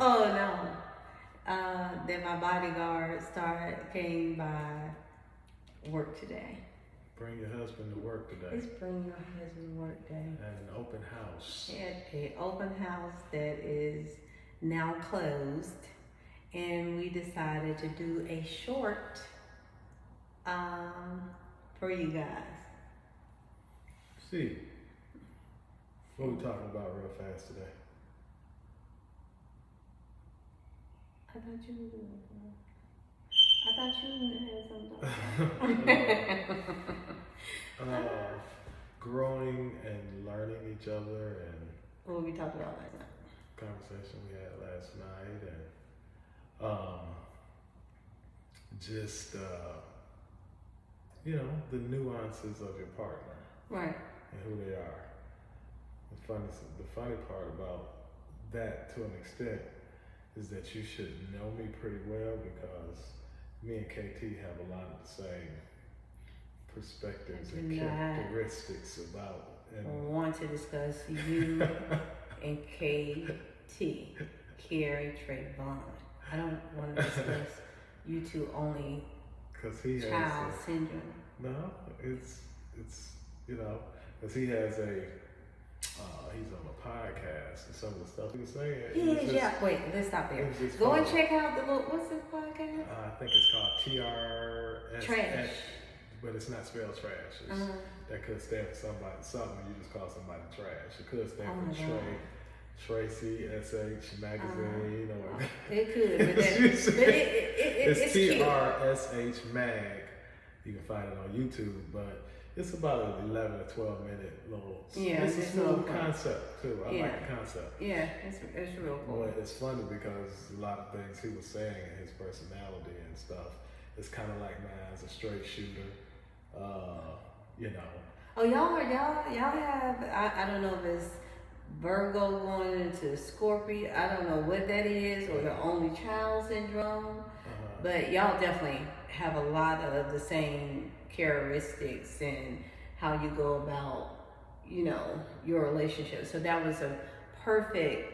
Oh no. Then my bodyguard came by work today. Bring your husband to work today. It's bring your husband to work day. At an open house. At an open house that is now closed, and we decided to do a short for you guys. See, what are we talking about real fast today? I thought you had something. Growing and learning each other, and What we talked about last night. conversation we had last night, and just the nuances of your partner, Right. and who they are. The funny part about that, to an extent, is that you should know me pretty well, because me and KT have a lot of the same perspectives and characteristics about. I want to discuss you and KT, Carrie Trayvon. I don't want to discuss you two only. Because he has child syndrome. No, it's because he has he's on a podcast, and some of the stuff he was saying. Wait, let's stop there. Go and check out what's this podcast? I think it's called TRS. Trash. But it's not spelled trash. That could stand for something you just call somebody trash. It could stand for Tracy SH Magazine, It could, but it's TRSH Mag. You can find it on YouTube, but it's about an 11 or 12 minute little. It's a smooth concept too. I like the concept. Yeah, it's real cool. But it's funny because a lot of things he was saying and his personality and stuff, it's kind of like mine as a straight shooter. Oh, y'all have, I don't know if it's Virgo going into Scorpio. I don't know what that is, or the only child syndrome. But y'all definitely have a lot of the same characteristics and how you go about, your relationship. So that was a perfect,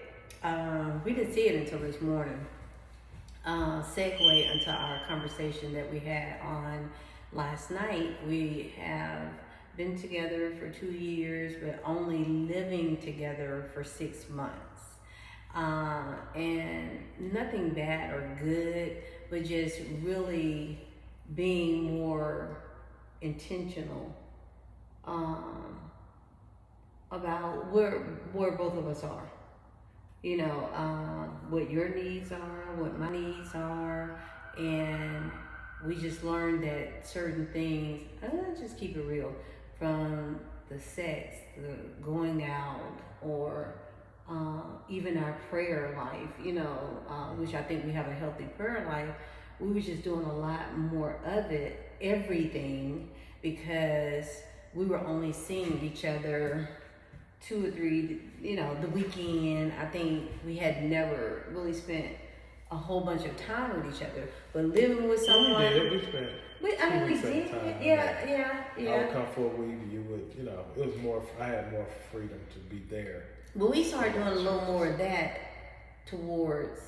we didn't see it until this morning, segue into our conversation that we had on last night. We have been together for 2 years, but only living together for 6 months. And nothing bad or good, but just really being more intentional about where both of us are. What your needs are, what my needs are, and we just learned that certain things, let's just keep it real, from the sex, the going out, or even our prayer life, which I think we have a healthy prayer life. We were just doing a lot more of it, everything, because we were only seeing each other 2 or 3, the weekend. I think we had never really spent a whole bunch of time with each other, but living with someone. We spent. We did. Yeah. I would come for a week. You would, it was more. I had more freedom to be there. But we started doing a little more of that towards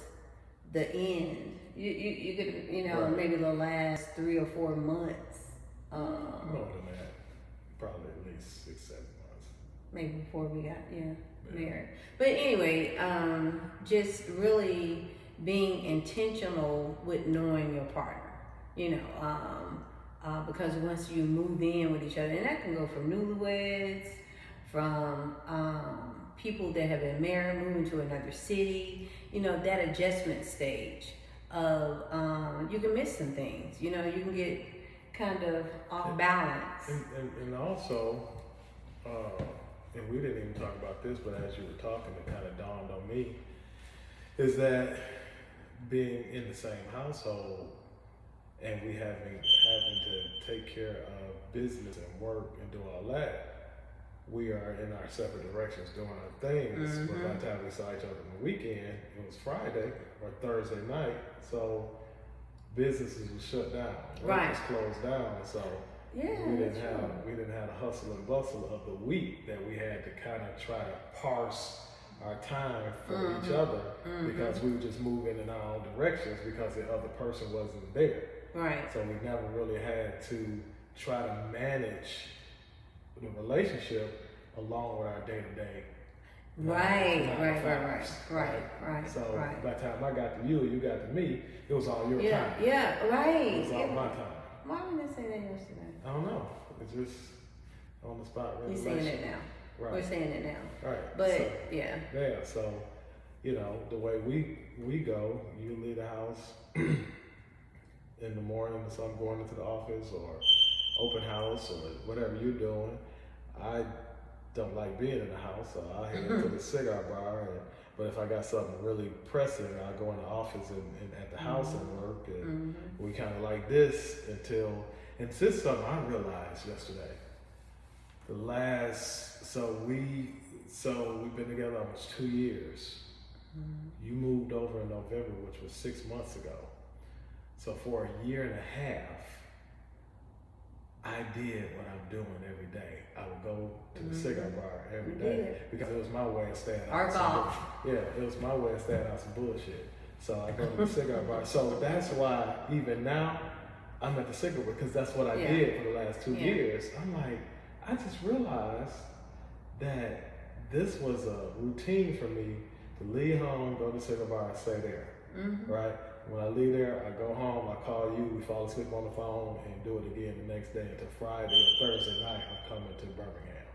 the end. You could, right. Maybe the last 3 or 4 months. More than that, probably at least 6, 7 months. Maybe before we got married. But anyway, just really being intentional with knowing your partner. Because once you move in with each other, and that can go from newlyweds, from people that have been married, moving to another city, that adjustment stage of, you can miss some things, you can get kind of off balance. And also, and we didn't even talk about this, but as you were talking, it kind of dawned on me, is that being in the same household, and we having to take care of business and work and do all that, we are in our separate directions doing our things. But by the time we saw each other on the weekend, it was Friday or Thursday night, so businesses were shut down. Work was closed down, so we didn't have the hustle and bustle of the week that we had to kind of try to parse our time for each other because we were just moving in our own directions because the other person wasn't there. Right. So we never really had to try to manage the relationship along with our day-to-day. Right. So by the time I got to you, you got to me, it was all your time. Yeah, right. It was all my time. Why didn't I say that yesterday? I don't know. It's just on the spot. We're saying it now. Right. We're saying it now. Right. But so, yeah. Yeah. So, you know, the way we go, you leave the house in the morning, so I'm going into the office or open house or whatever you're doing. I don't like being in the house, so I head into the cigar bar. But if I got something really pressing, I go in the office and at the house and work. And we kind of like this until, and this something I realized yesterday. We've been together almost 2 years. You moved over in November, which was 6 months ago. So for a year and a half, I did what I'm doing every day. I would go to the cigar bar every day because it was my way of staying out some bullshit. Yeah, it was my way of staying out some bullshit. So I go to the cigar bar. So that's why even now I'm at the cigar bar because that's what I did for the last 2 years. I'm like, I just realized that this was a routine for me to leave home, go to the cigar bar, and stay there. Right? When I leave there, I go home, I call you, we fall asleep on the phone, and do it again the next day until Friday or Thursday night, I'm coming to Birmingham.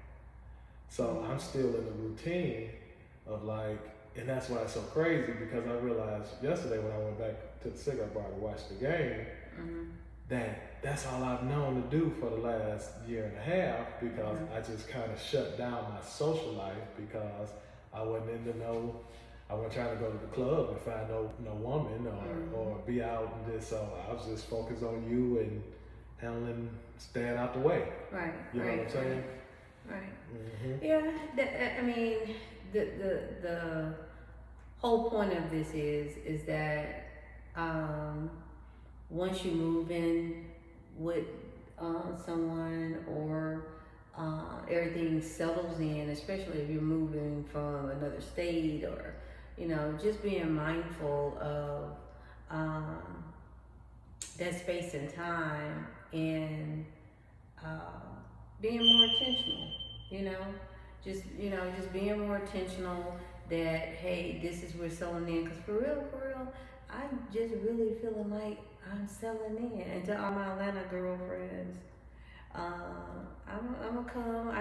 So I'm still in the routine of like, and that's why it's so crazy because I realized yesterday when I went back to the cigar bar to watch the game, that that's all I've known to do for the last year and a half because I just kind of shut down my social life because I wasn't I wasn't trying to go to the club and find no woman or be out and this. So I was just focused on you and staying out the way. Right. You know what I'm saying? Right. Yeah. I mean, the whole point of this is that once you move in with someone or everything settles in, especially if you're moving from another state or, you know, just being mindful of that space and time and being more intentional, just being more intentional that, hey, this is we're selling in, because for real, I'm just really feeling like I'm selling in. And to all my Atlanta girlfriends, I'm gonna come.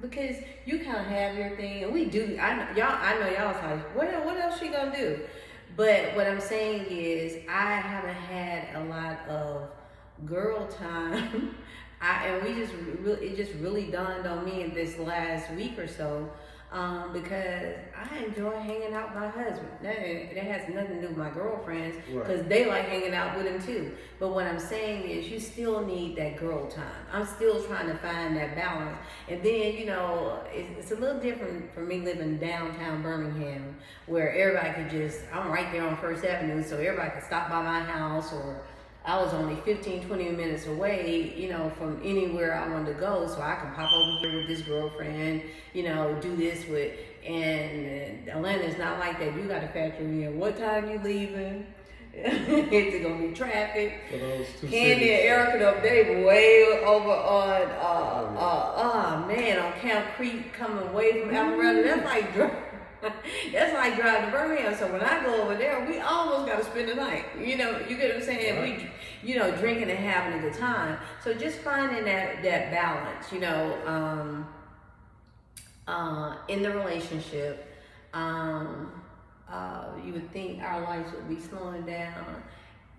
Because you kind of have your thing, and we do. I know y'all's like, what else she gonna do? But what I'm saying is, I haven't had a lot of girl time. It just really dawned on me in this last week or so. Because I enjoy hanging out with my husband. That has nothing to do with my girlfriends, because they like hanging out with him too. But what I'm saying is, you still need that girl time. I'm still trying to find that balance. And then, it's a little different for me living downtown Birmingham, where everybody could I'm right there on First Avenue, so everybody could stop by my house, or I was only 15, 20 minutes away, from anywhere I wanted to go. So I can pop over here with this girlfriend, do this with, and Atlanta's not like that. You got to factor in what time you leaving. It's going to be traffic. Candy and Erica up there way over on, on Camp Creek coming away from Alpharetta. That's like driving to Birmingham. So when I go over there, we almost got to spend the night. You get what I'm saying? Right. We, drinking and having a good time. So just finding that balance, in the relationship. You would think our lives would be slowing down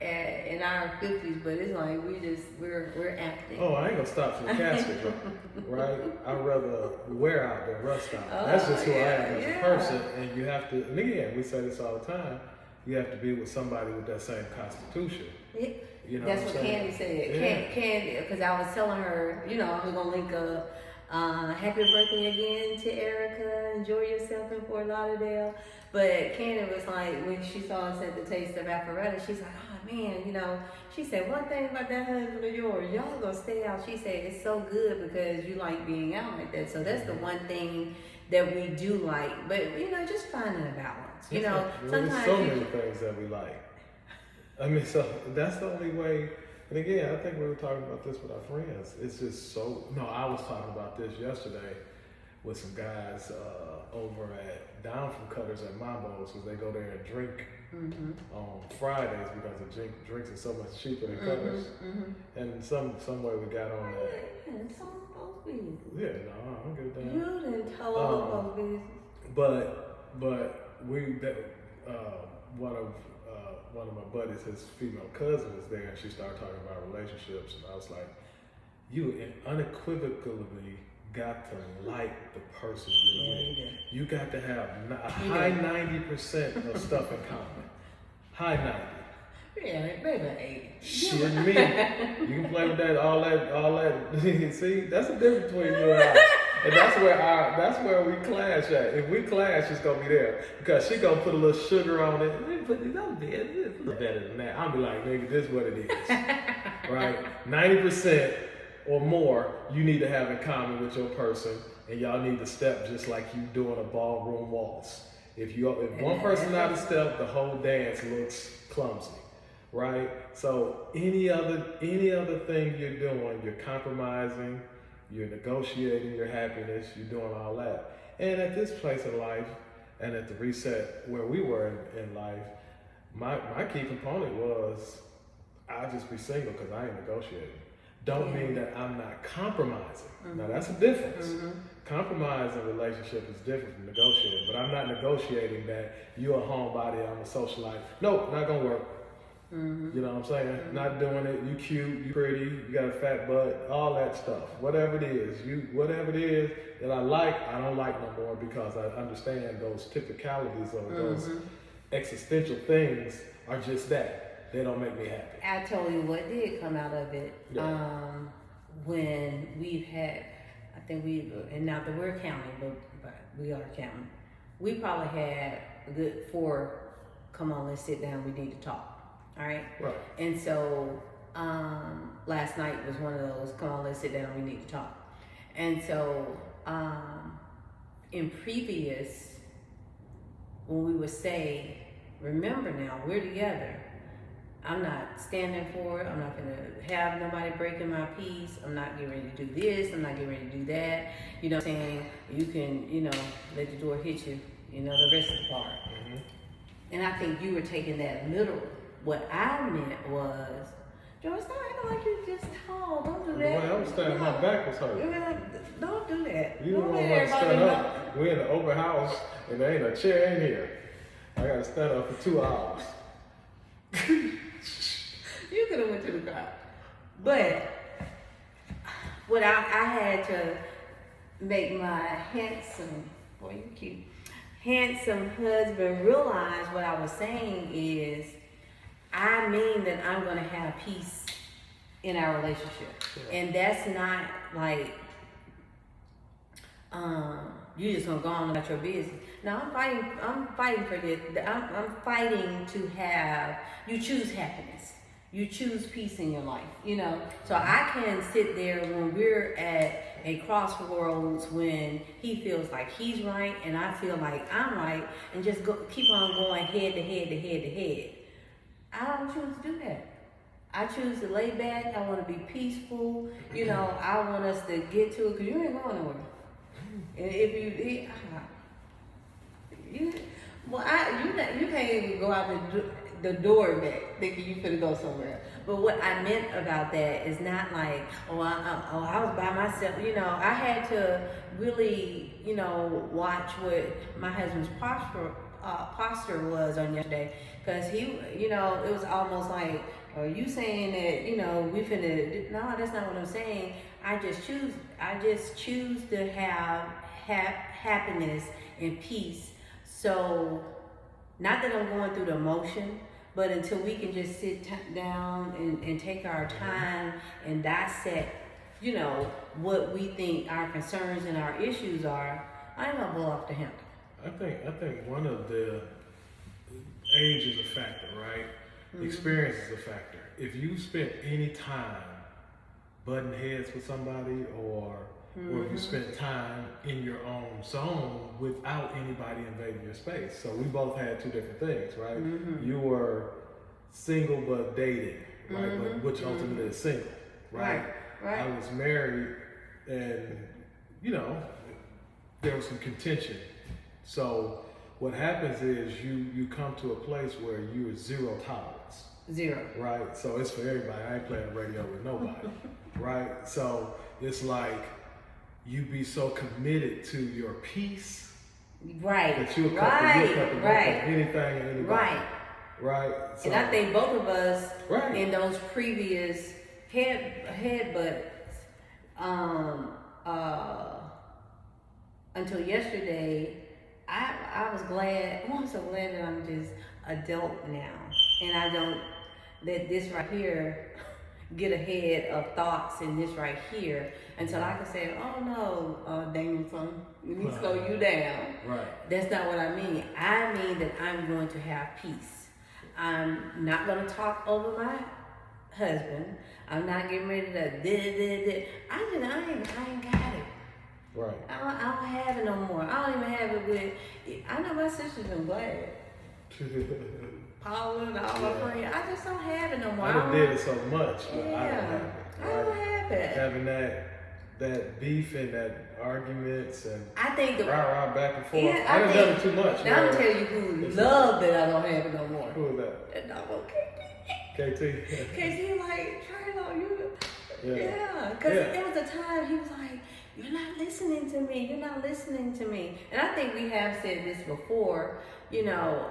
in our 50s, but it's like we're acting. Oh, I ain't gonna stop for the casket, right? I'd rather wear out than rust out. That's just who I am as a person, and you have to. And again, we say this all the time. You have to be with somebody with that same constitution. That's what Candy said. Candy, because I was telling her, I was gonna link up. Happy birthday again to Erica. Enjoy yourself in Fort Lauderdale. But Candy was like, when she saw us at the Taste of Alpharetta, she's like, oh man, she said, one thing about that husband of yours, y'all gonna stay out. She said, it's so good because you like being out like that. So that's the one thing that we do like, but just finding a balance. There's Sometimes so many things that we like. I mean, so that's the only way. And again, I think we were talking about this with our friends. It's just so. No, I was talking about this yesterday with some guys over at Down from Cutters at Mambo's, because they go there and drink on Fridays because the drinks are so much cheaper than Cutters. And some way we got on that. Yeah, it's all both business. Yeah, no, I don't give a damn. You didn't tell all both business. But one of my buddies, his female cousin was there, and she started talking about relationships, and I was like, you unequivocally got to like the person you're with. You got to have a high 90% of stuff in common. High 90. Yeah, maybe 80. Shit, me. You can play with that, all that. See, that's the difference between you and I. And that's where we clash at. If we clash, it's gonna be there. Because she gonna put a little sugar on it. Let me put this on there. It's a little better than that. I'll be like, nigga, this is what it is. Right? 90% or more you need to have in common with your person, and y'all need to step just like you do in a ballroom waltz. If one person out of step, the whole dance looks clumsy. Right? So any other thing you're doing, you're compromising, you're negotiating your happiness, you're doing all that. And at this place in life, and at the reset where we were in life, my key component was I'll just be single because I ain't negotiating. Don't mean that I'm not compromising. Now that's a difference. Compromising relationship is different from negotiating, but I'm not negotiating that you're a homebody, I'm a socialite. Nope, not gonna work. You know what I'm saying? Not doing it. You cute, you pretty, you got a fat butt, all that stuff. Whatever it is that I like, I don't like no more, because I understand those typicalities or those existential things are just that. They don't make me happy. I told you what did come out of it. Yeah. When we've had, and not that we're counting, but we are counting. We probably had a good 4. Come on, let's sit down. We need to talk. All right. Right. And so last night was one of those. Come on, let's sit down. We need to talk. And so in previous, when we would say, remember now, we're together. I'm not standing for it. I'm not going to have nobody breaking my peace. I'm not getting ready to do this. I'm not getting ready to do that. You know what I'm saying? You can, let the door hit you, the rest of the part. And I think you were taking that literal. What I meant was, Joe, stop acting like you're just tall. Don't do that. I was standing, my back was hurting. Don't do that. You don't want to stand up. We're in the open house, and there ain't a chair in here. I got to stand up for 2 hours. You could have went to the crowd. But what I had to make my handsome husband realize what I was saying is, I mean that I'm going to have peace in our relationship. Yeah. And that's not like, you just going to go on about your business. No, I'm fighting for this. I'm fighting to have, you choose happiness. You choose peace in your life, So I can sit there when we're at a crossroads, when he feels like he's right and I feel like I'm right, and just keep on going head to head to head to head. I don't choose to do that. I choose to lay back. I want to be peaceful. I want us to get to it, because you ain't going nowhere. And if you can't even go out the door back thinking you finna go somewhere. But what I meant about that is not like, I was by myself. I had to really, watch what my husband's posture was on yesterday, because he, it was almost like, are you saying that, we finna? No, that's not what I'm saying. I just choose to have happiness and peace. So, not that I'm going through the emotion, but until we can just sit down and take our time and dissect, what we think our concerns and our issues are, I ain't gonna blow off the handle. I think one of the age is a factor, right? Experience is a factor. If you spent any time butting heads with somebody or where you spent time in your own zone without anybody invading your space. So we both had two different things, right? You were single but dating, right? But which ultimately is single, right? I was married, and you know, there was some contention. So what happens is you come to a place where you are zero tolerance. Zero. Right? So it's for everybody. I ain't playing the radio with nobody. Right? So it's like you be so committed to your peace. Right. That you'll cut anything and anybody. Right. Right? So, and I think both of us in those previous headbutts, until yesterday, I was glad. I'm so glad that I'm just adult now, and I don't let this right here get ahead of thoughts in this right here until I can say, oh no, Damien, son, let me slow you down. Right. That's not what I mean. I mean that I'm going to have peace. I'm not going to talk over my husband. I'm not getting ready to I ain't got it. Right. I don't have it no more. I don't even have it with. I know my sister's been glad. Paula and all my friends. I just don't have it no more. I done did it so much, but yeah, I don't have it. Right? I don't have it. Having that beef and that arguments and I think the rah back and forth. Yeah, I done done it too much. Now I'm gonna tell you who love that I don't have it no more. Who is that? That dog KT. KT. KT like, Charlo, you. Yeah, because there was a time he was like, you're not listening to me. You're not listening to me. And I think we have said this before. You know,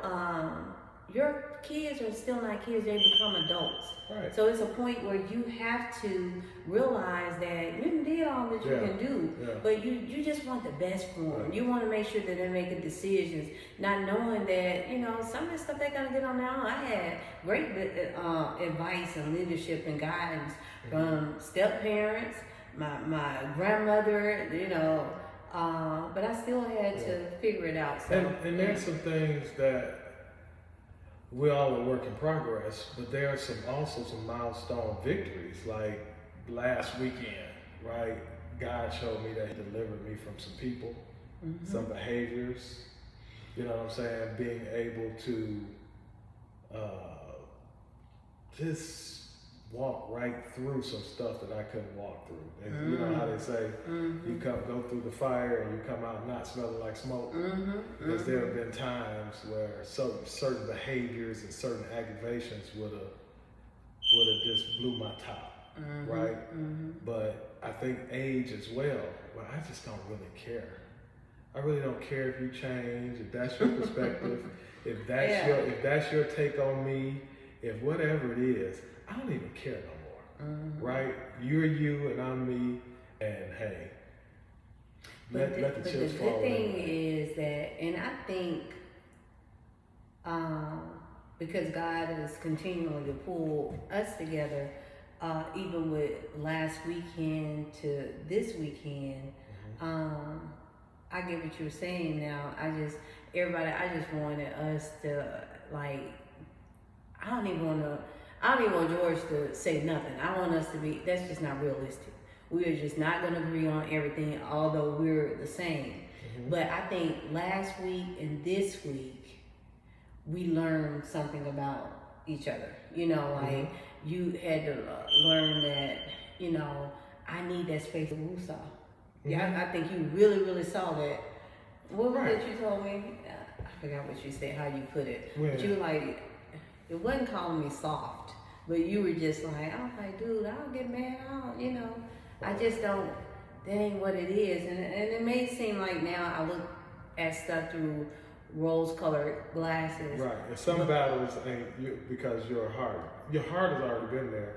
your kids are still not kids. They become adults. Right. So it's a point where you have to realize that you did all that you can do, but you just want the best for them. Right. You want to make sure that they're making decisions, not knowing that, you know, some of the stuff they're going to get on their own. I had great advice and leadership and guidance from step-parents, my grandmother, you know, but I still had to figure it out. So, and there's some things that we all a work in progress, but there are also some milestone victories. Like last weekend, right? God showed me that He delivered me from some people, some behaviors. You know what I'm saying? Being able to just walk right through some stuff that I couldn't walk through. And you know how they say, you go through the fire and you come out not smelling like smoke. Because there have been times where certain behaviors and certain aggravations would have just blew my top, right? But I think age as well. Well, I just don't really care. I really don't care if you change, if that's your perspective, if that's your take on me, if whatever it is. I don't even care no more, right? You're you and I'm me, and hey, let the chips fall. But the good thing is that, and I think because God is continuing to pull us together, even with last weekend to this weekend, I get what you're saying now. I just wanted us to, like, I don't even want George to say nothing. I want us to be, that's just not realistic. We are just not going to agree on everything, although we're the same. But I think last week and this week, we learned something about each other. You know, like you had to learn that, you know, I need that space to woosah. Yeah, I think you really, really saw that. What was it you told me? I forgot what you said, how you put it. But you were like, it wasn't calling me soft, but you were just like, I was like, dude, I don't get mad. You know, I just don't, that ain't what it is. And it may seem like now I look at stuff through rose-colored glasses. Right, and some battles ain't because your heart has already been there,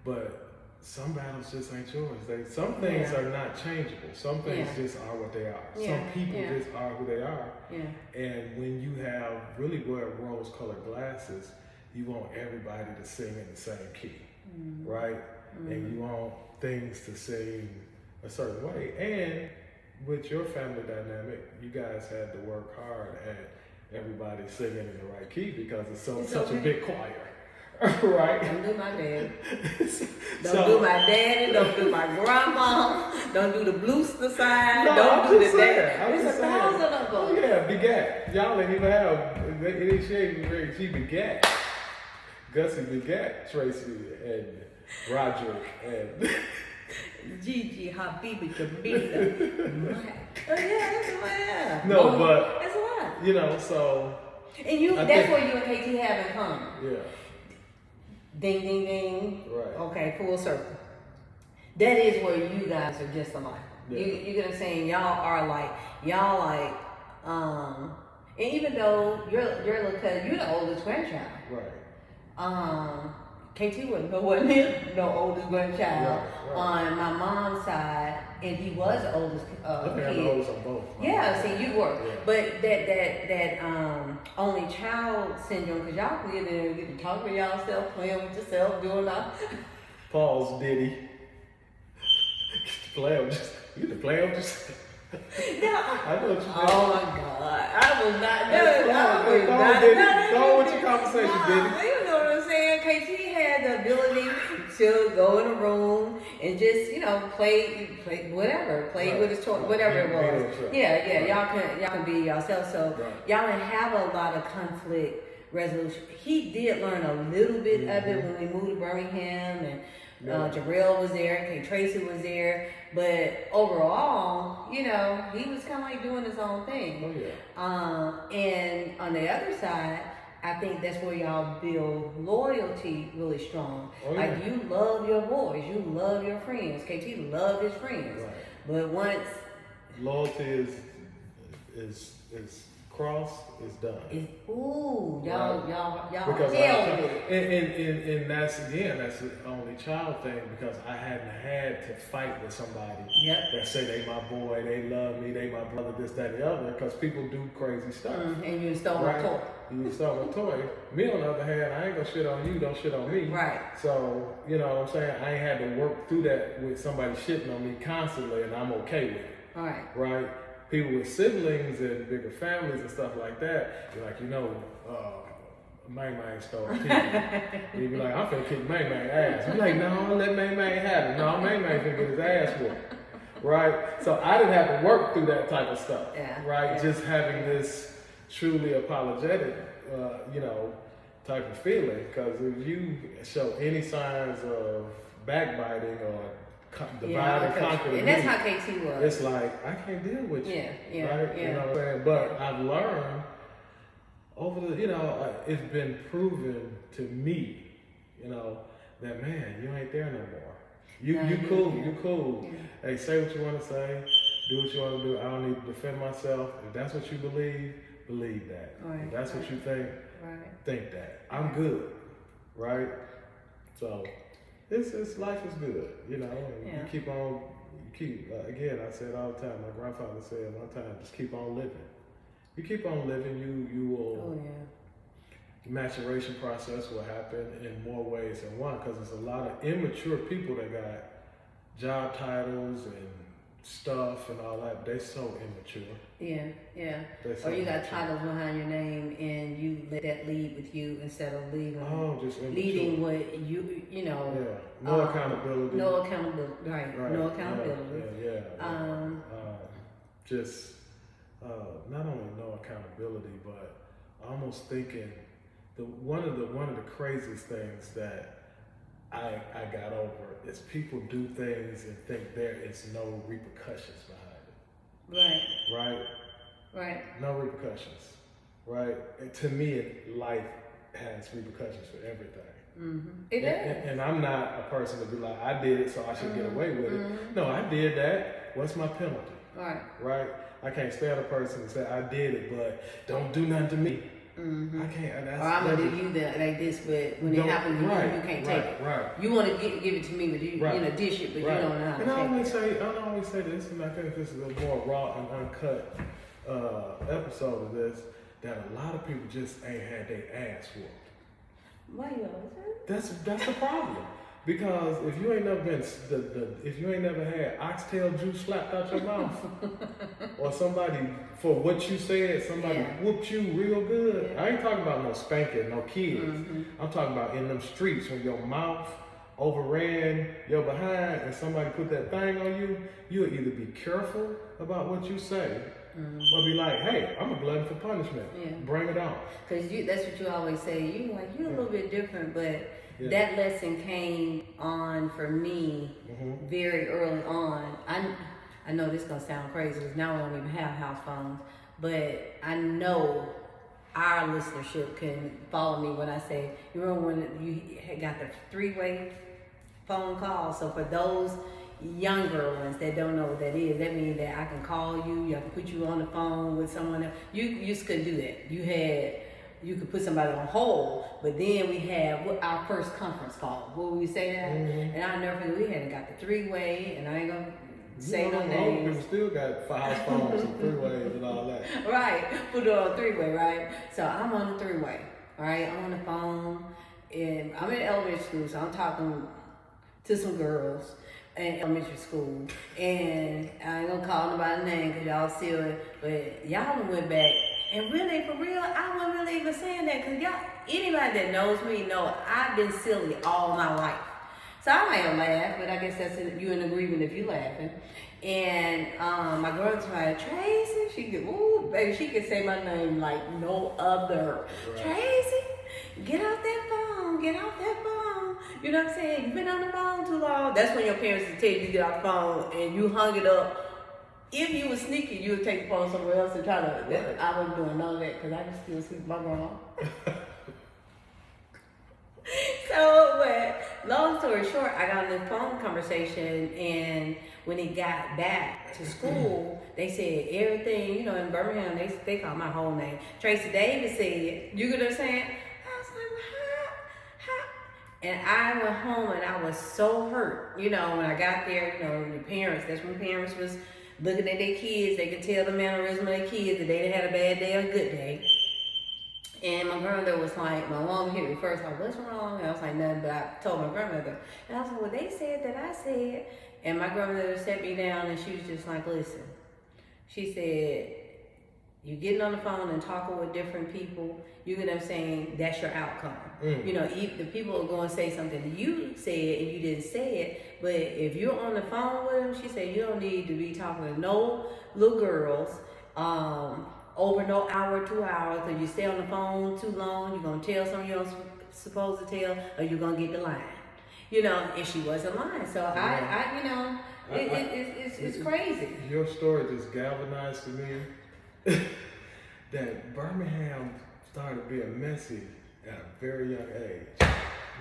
but some battles just ain't yours. Some things are not changeable. Some things just are what they are. Some people just are who they are. And when you have really wear rose-colored glasses, you want everybody to sing in the same key, right? And you want things to sing a certain way. And with your family dynamic, you guys had to work hard at everybody singing in the right key because it's such a big choir. Right. Don't do my dad. Don't So- do my daddy. Don't do my grandma. Don't do the Bluester side. No, don't I'm do just the saying. dad. I'm There's just a saying. thousand of them. Oh yeah, begat. Y'all ain't even have. She ain't even married. She begat. Gussie begat Tracy and Roderick and. Gigi, Habibi, Kabila, Mike. Oh yeah, that's a lot. No, Mama, but that's a lot. you know, so And you, I that's think- what you and KT have in common. yeah, Ding, ding, ding. right. Okay, full circle. That is where you guys are just alike. Yeah. You get what I'm saying? Y'all like, and even though you're little cousin, you're the oldest grandchild. Right. KT wasn't no oldest grandchild Right. on my mom's side, and he was the oldest I think I'm the kid. oldest on both. Yeah, see, you were, Yeah. but that only child syndrome, because y'all live there and get to talk to y'all self, playing with yourself, doing all. Pause, Diddy. Play with just you can play with just. I know what you mean. Oh my God, I was not. Go with your conversation, Diddy. You know what I'm saying? KT had the ability to go in a room and just, play whatever, play Right. with his toy, Right. whatever it Be was. themselves. Yeah, Right. y'all can be yourself. So Right. y'all didn't have a lot of conflict resolution. He did learn a little bit of it when we moved to Birmingham, and Jarrell was there, K. Tracy was there, but overall, he was kind of like doing his own thing. Oh yeah. And on the other side, I think that's where y'all build loyalty really strong. Oh, like yeah. you love your boys, you love your friends. KT loved his friends, Right. but once Loyalty is crossed, is done. y'all Because held with it. and that's the only child thing, because I hadn't had to fight with somebody Yep. that say they my boy, they love me, they my brother, this, that, the other, because people do crazy stuff. And you stole my Right. toy. You stole my toy. Me on the other hand, I ain't gonna shit on you, don't shit on me. Right. So, you know what I'm saying? I ain't had to work through that with somebody shitting on me constantly, and I'm okay with it. All right. Right? People with siblings and bigger families and stuff like that, you're like, Mang Mang stole a TV. You be like, I'm finna kick Mang Mang ass. I'm like, no, let Mang Mang have it. No, Mang Mang finna get his ass whooped. Right? So I didn't have to work through that type of stuff. Yeah. Right? Yeah. Just having this truly apologetic, type of feeling. Because if you show any signs of backbiting or divide and conquer, and that's how KT was. it's like, I can't deal with you. Yeah, Right? yeah. You know what I'm saying? But I've learned over the, it's been proven to me, that man, you ain't there no more. You cool. Yeah. Hey, say what you want to say, do what you want to do. I don't need to defend myself. If that's what you believe that. Right, If that's what right. you think, Right. think that. I'm good. Right? So it's life is good, and Yeah. again, I say it all the time. My grandfather said one time, just keep on living. You keep on living, you will. Oh yeah. Maturation process will happen in more ways than one, because there's a lot of immature people that got job titles and stuff and all that. They so immature. Yeah. They so Or you got immature. titles behind your name and you let that lead with you instead of leading Just immature. leading what you Yeah. No accountability. No accountability. Right. No accountability. Yeah. Just not only no accountability, but almost thinking one of the craziest things that I got over is people do things and think there is no repercussions behind it. Right. Right? No repercussions. Right? And to me, life has repercussions for everything. Mm-hmm. It does. And I'm not a person to be like, I did it, so I should get away with it. No, I did that. What's my penalty? Right? I can't stand a person and say, I did it, but don't do nothing to me. Mm-hmm. I can't. Or I'm gonna do you like this, but when it happens to you, you can't take it. Right. You want to give it to me, but you dish it, but you don't know how to And I take it. always say this, and I think this is a more raw and uncut episode of this, that a lot of people just ain't had their ass whooped. Why you always say that? That's the problem. Because if you ain't never been if you ain't never had oxtail juice slapped out your mouth, or somebody for what you said, somebody whooped you real good. I ain't talking about no spanking, no kids. I'm talking about in them streets when your mouth overran your behind and somebody put that thing on you. You'll either be careful about what you say, or be like, hey, I'm a glutton for punishment. Bring it on. Because that's what you always say. You're a little bit different, but that lesson came on for me very early on. I know this is going to sound crazy because now we don't even have house phones, but I know our listenership can follow me when I say, you remember when you got the three-way phone call? So for those younger ones that don't know what that is, that means that I can call you, I can put you on the phone with someone else. You just couldn't do that. You could put somebody on hold, but then we had our first conference call. What would we say that? And I never forget, we hadn't got the three-way, and I ain't gonna say no names. People still got 5 phones and 3-ways and all that. Right, put it on 3-way, right? So I'm on the 3-way, right? I'm on the phone, and I'm in elementary school, so I'm talking to some girls in elementary school, and I ain't gonna call nobody's name because y'all see it, but y'all went back. And really, for real, I wasn't really even saying that because anybody that knows me know I've been silly all my life. So I might laugh, but I guess you in agreement if you laughing. And my girl was like, Tracy, she could say my name like no other. Right. Tracy, get off that phone. You know what I'm saying? You've been on the phone too long. That's when your parents would tell you to get off the phone and you hung it up. If you were sneaky, you would take the phone somewhere else and try to. Right. I wasn't doing none of that because I could still sleep with my grandma. So, but long story short, I got in this phone conversation, and when he got back to school, they said everything. In Birmingham, they call my whole name. Tracy Davis said, "You get what I'm saying?" I was like, well, how? And I went home, and I was so hurt. When I got there, the parents. That's when parents was looking at their kids. They could tell the mannerism of their kids that they had a bad day or a good day. And my grandmother was like, my mom hit me first, like, what's wrong? And I was like, nothing, but I told my grandmother. And I was like, well, they said that I said. And my grandmother sat me down and she was just like, listen. She said, you getting on the phone and talking with different people, you get what I'm saying, that's your outcome. The people are going to say something that you said and you didn't say it, but if you're on the phone with them, she said, you don't need to be talking to no little girls over no hour, 2 hours, because you stay on the phone too long, you're going to tell something you're not supposed to tell, or you're going to get the line. And she wasn't lying. So it's crazy. Your story just galvanized to me that Birmingham started being messy at a very young age.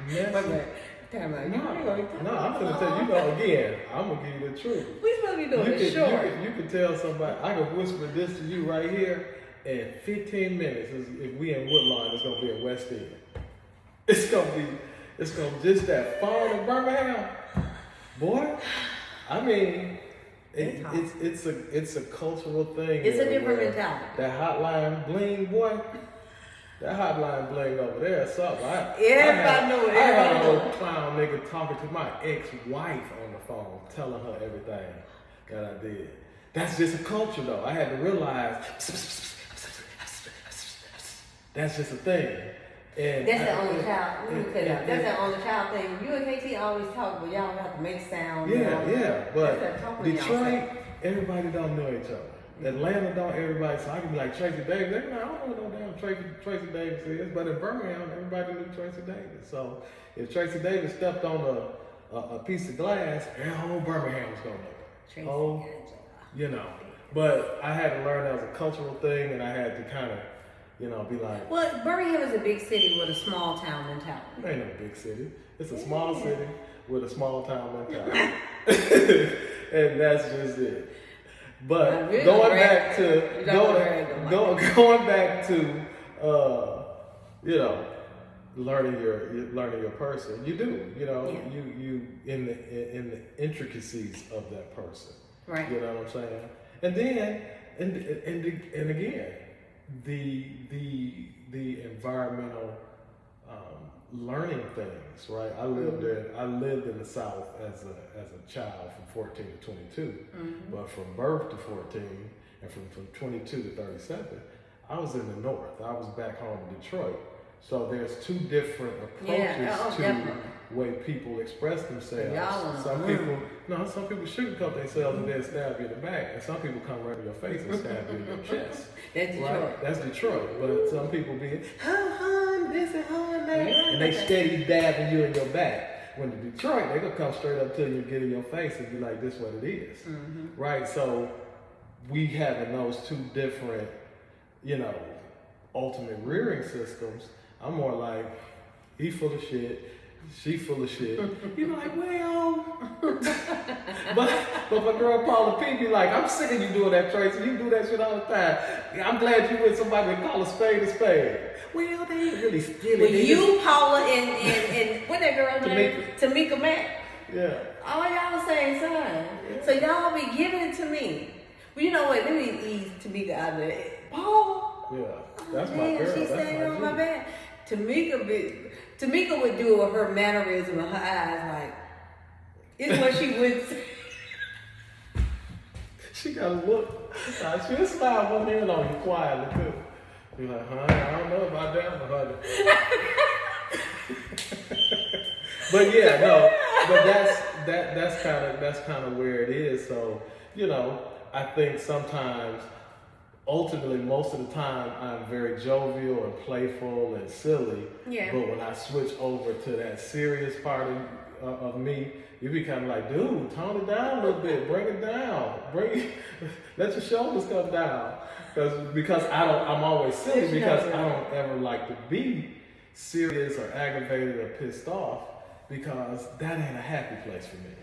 Messy. No, I'm gonna tell you. Again, I'm gonna give you the truth. We supposed to be doing it short. You can tell somebody. I can whisper this to you right here. In 15 minutes, if we in Woodlawn, it's gonna be in West End. It's gonna just that phone in Birmingham, boy. I mean. It's a cultural thing. It's a different mentality. That hotline bling, boy. That hotline bling over there is something. Everybody know it. I had a little clown nigga talking to my ex-wife on the phone, telling her everything that I did. That's just a culture, though. I had to realize that's just a thing. And that's the only child. That's the only child thing. You and KT always talk, but y'all have to make sound. Yeah. But Detroit, everybody don't know each other. Atlanta don't everybody. So I can be like Tracy Davis. They be like, I don't know no damn Tracy Davis is. But in Birmingham, everybody knew Tracy Davis. So if Tracy Davis stepped on a piece of glass, the whole Birmingham was gonna know it. But I had to learn that was a cultural thing, and I had to kind of. Be like... Well, Birmingham is a big city with a small town mentality. It ain't no big city. It's a small city with a small town mentality. And that's just it. But really going back to learning your person, you do. You in the intricacies of that person. Right. You know what I'm saying? And then and again, the environmental learning things, right? I lived in the South as a child from 14 to 22, but from birth to 14 and from 22 to 37, I was in the North. I was back home in Detroit. So there's two different approaches to definitely. way people express themselves. Y'all some people sugarcoat themselves and then stab you in the back, and some people come right in your face and stab you in your chest. That's Detroit. Right? That's Detroit. But some people be, hun, this and hun, that, and they Yeah. steady dabbing you in your back. When in Detroit, they gonna come straight up to you and get in your face and be like, "This what it is," right? So we having those two different, ultimate rearing systems. I'm more like, he full of shit, she full of shit. You be like, well, but my girl Paula P be like, I'm sick of you doing that, Tracy. You do that shit all the time. I'm glad you with somebody that call a spade a spade. Well, they ain't really stealing. Well, you, Paula, and what that girl name? Tamika Mack. Yeah. All y'all the same son. Yeah. So y'all be giving it to me. Well, you know what? Let me ease Tamika out of it. Paul. Yeah, that's my girl. She's staying on my back. Tamika would do her mannerism and her eyes like, it's what she would say. She got a look. She'll smile one hand on you quietly too. Be like, honey, I don't know about that, honey. But yeah, no. But that's kind of where it is. So, I think sometimes, ultimately, most of the time, I'm very jovial and playful and silly. Yeah. But when I switch over to that serious part of me, you be kind of like, dude, tone it down a little bit, bring it down, let your shoulders come down, because I'm always silly because I don't ever like to be serious or aggravated or pissed off, because that ain't a happy place for me,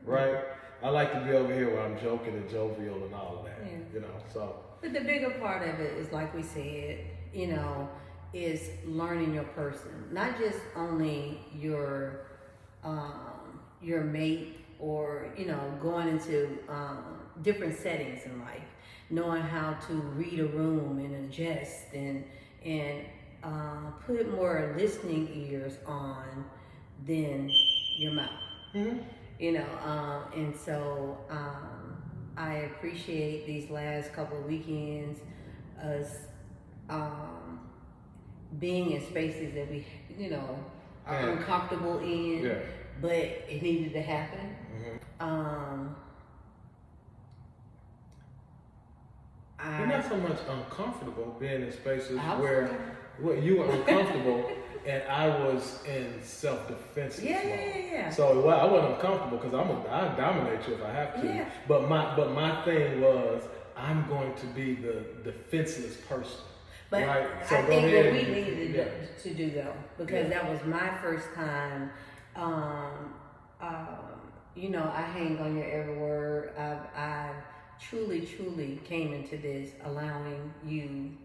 right? I like to be over here where I'm joking and jovial and all of that, so. But the bigger part of it is, like we said, is learning your person, not just only your mate, or going into different settings in life, knowing how to read a room and adjust and put more listening ears on than your mouth. And so I appreciate these last couple of weekends, us being in spaces that we are uncomfortable in. Yeah. But it needed to happen. You're not so much uncomfortable being in spaces where you were uncomfortable and I was in self-defense mode. Yeah. So I wasn't uncomfortable because I'll dominate you if I have to. Yeah. But my thing was, I'm going to be the defenseless person. But right? So I think what we needed to do though, because that was my first time. I hang on your every word. I truly came into this allowing you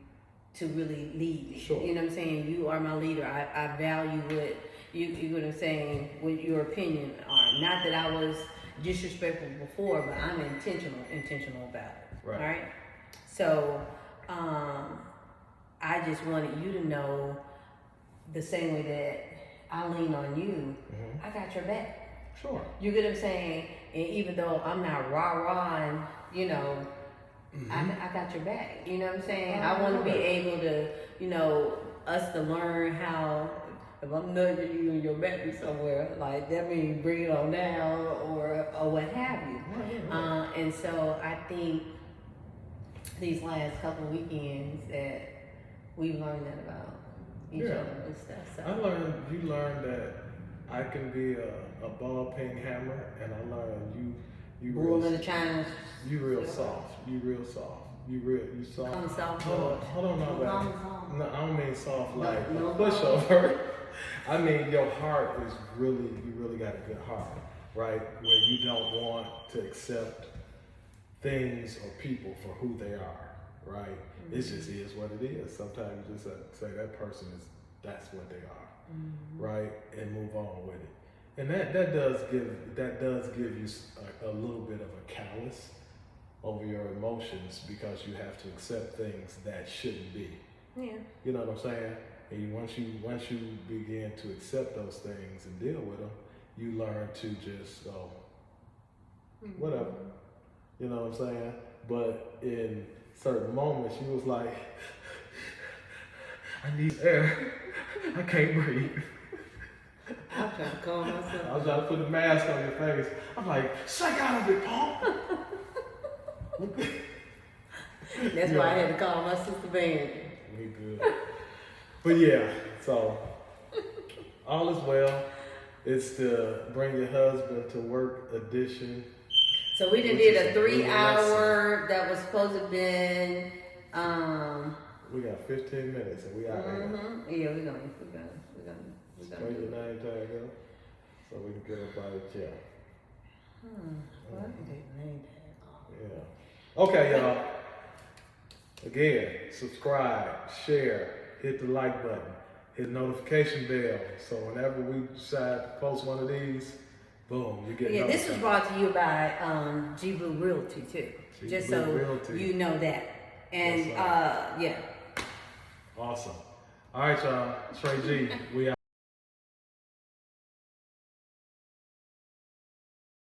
to really lead. Sure. You know what I'm saying? You are my leader. I value what you know what I'm saying, what your opinion are. Not that I was disrespectful before, but I'm intentional about it. Right? So I just wanted you to know, the same way that I lean on you, I got your back. Sure. You get what I'm saying? And even though I'm not rah-rahing, I got your back. You know what I'm saying? I want to be able to, us to learn how, if I'm nudging you in your back somewhere, like that means bring it on down or what have you. Right. And so I think these last couple of weekends that we've learned that about each other and stuff. So You learned that I can be a ball peen hammer, and I learned you bull in the China. You real soft. You soft. I'm soft. Hold on, no, I don't mean soft like no pushover. I mean your heart is you really got a good heart, right? Where you don't want to accept things or people for who they are, right? It just is what it is. Sometimes you just say that person that's what they are, right? And move on with it. And that does give you a little bit of a callous over your emotions, because you have to accept things that shouldn't be. Yeah. You know what I'm saying? And once you begin to accept those things and deal with them, you learn to just go, whatever. You know what I'm saying? But in certain moments, she was like, I need air. I can't breathe. I'm trying to calm myself. I was trying to put the mask on your face. I'm like, shake out of it, Paul. That's why I had to call my sister Van. We good. But yeah, so all is well. It's the Bring Your Husband to Work edition. So we done did a 3-hour that was supposed to have been. We got 15 minutes and we out here. Yeah, we're gonna. Bring your name tag up so we can get up out of the chair. What is that name tag? Yeah. Okay, y'all. Again, subscribe, share, hit the like button, hit the notification bell. So whenever we decide to post one of these, boom, you get notified. This was brought to you by G Blue Realty too. Just so Realty. you know that. And Yes, yeah. Awesome. All right, y'all. Trey G, we out.